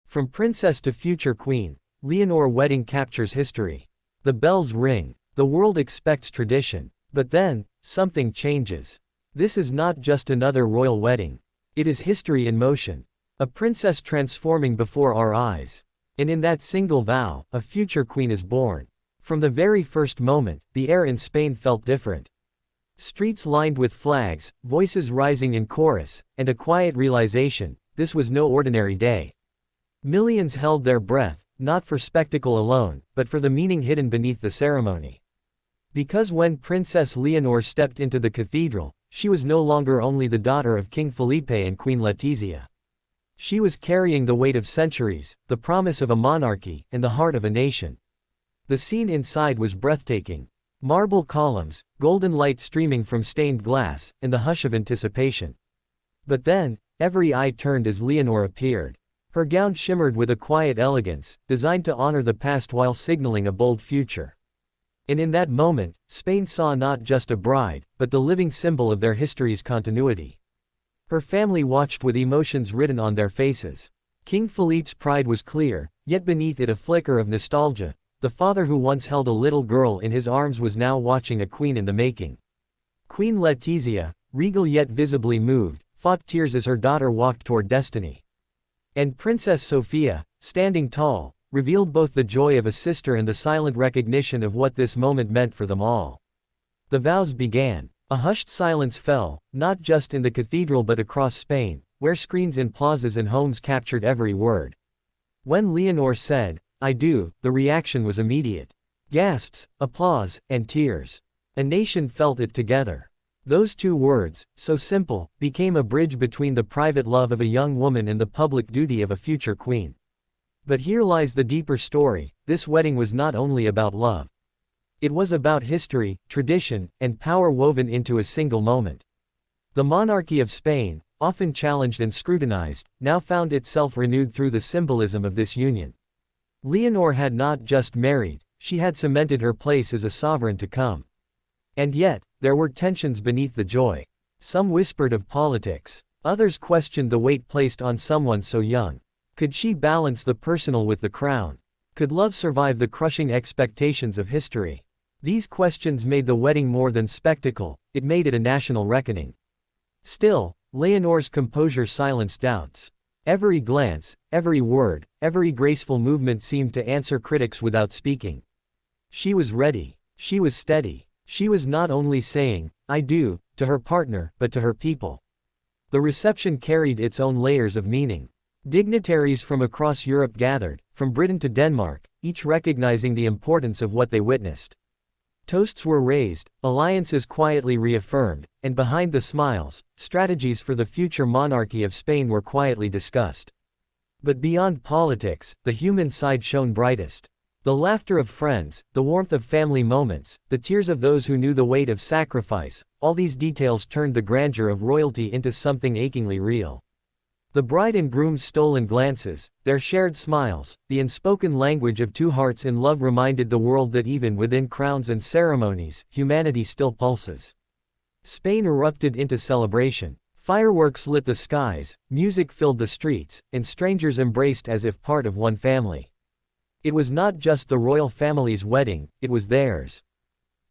From princess to future queen, Leonor wedding captures history. The bells ring. The world expects tradition. But then, something changes. This is not just another royal wedding. It is history in motion. A princess transforming before our eyes. And in that single vow, a future queen is born. From the very first moment, the air in Spain felt different. Streets lined with flags, voices rising in chorus, and a quiet realization, this was no ordinary day. Millions held their breath, not for spectacle alone, but for the meaning hidden beneath the ceremony. Because when Princess Leonor stepped into the cathedral, she was no longer only the daughter of King Felipe and Queen Letizia. She was carrying the weight of centuries, the promise of a monarchy, and the heart of a nation. The scene inside was breathtaking. Marble columns, golden light streaming from stained glass, and the hush of anticipation. But then, every eye turned as Leonor appeared. Her gown shimmered with a quiet elegance, designed to honor the past while signaling a bold future. And in that moment, Spain saw not just a bride, but the living symbol of their history's continuity. Her family watched with emotions written on their faces. King Felipe's pride was clear, yet beneath it a flicker of nostalgia. The father who once held a little girl in his arms was now watching a queen in the making. Queen Letizia, regal yet visibly moved, fought tears as her daughter walked toward destiny. And Princess Sofia, standing tall, revealed both the joy of a sister and the silent recognition of what this moment meant for them all. The vows began. A hushed silence fell, not just in the cathedral but across Spain, where screens in plazas and homes captured every word. When Leonor said, "I do," the reaction was immediate. Gasps, applause, and tears. A nation felt it together. Those two words, so simple, became a bridge between the private love of a young woman and the public duty of a future queen. But here lies the deeper story. This wedding was not only about love. It was about history, tradition, and power woven into a single moment. The monarchy of Spain, often challenged and scrutinized, now found itself renewed through the symbolism of this union. Leonor had not just married, she had cemented her place as a sovereign to come. And yet, there were tensions beneath the joy. Some whispered of politics. Others questioned the weight placed on someone so young. Could she balance the personal with the crown? Could love survive the crushing expectations of history? These questions made the wedding more than spectacle, it made it a national reckoning. Still, Leonor's composure silenced doubts. Every glance, every word, every graceful movement seemed to answer critics without speaking. She was ready. She was steady. She was not only saying, "I do," to her partner, but to her people. The reception carried its own layers of meaning. Dignitaries from across Europe gathered, from Britain to Denmark, each recognizing the importance of what they witnessed. Toasts were raised, alliances quietly reaffirmed, and behind the smiles, strategies for the future monarchy of Spain were quietly discussed. But beyond politics, the human side shone brightest. The laughter of friends, the warmth of family moments, the tears of those who knew the weight of sacrifice, all these details turned the grandeur of royalty into something achingly real. The bride and groom's stolen glances, their shared smiles, the unspoken language of two hearts in love reminded the world that even within crowns and ceremonies, humanity still pulses. Spain erupted into celebration. Fireworks lit the skies, music filled the streets, and strangers embraced as if part of one family. It was not just the royal family's wedding, it was theirs.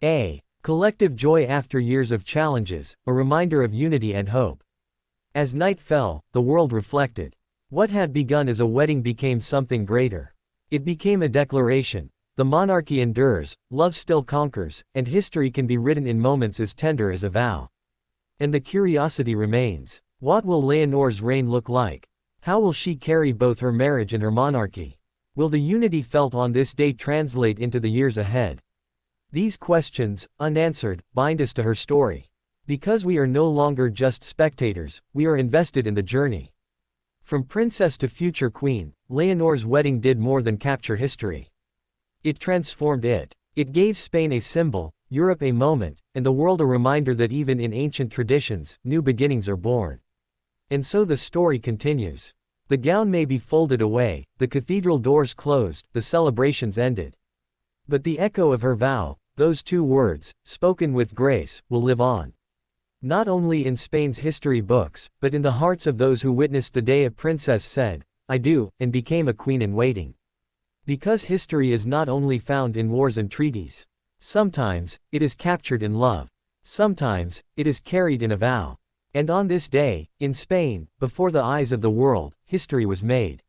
A collective joy after years of challenges, a reminder of unity and hope. As night fell, the world reflected. What had begun as a wedding became something greater. It became a declaration. The monarchy endures, love still conquers, and history can be written in moments as tender as a vow. And the curiosity remains. What will Leonor's reign look like? How will she carry both her marriage and her monarchy? Will the unity felt on this day translate into the years ahead? These questions, unanswered, bind us to her story. Because we are no longer just spectators, we are invested in the journey. From princess to future queen, Leonor's wedding did more than capture history. It transformed it. It gave Spain a symbol, Europe a moment, and the world a reminder that even in ancient traditions, new beginnings are born. And so the story continues. The gown may be folded away, the cathedral doors closed, the celebrations ended. But the echo of her vow, those two words, spoken with grace, will live on. Not only in Spain's history books, but in the hearts of those who witnessed the day a princess said, I do, and became a queen in waiting. Because history is not only found in wars and treaties. Sometimes, it is captured in love. Sometimes, it is carried in a vow. And on this day, in Spain, before the eyes of the world, history was made.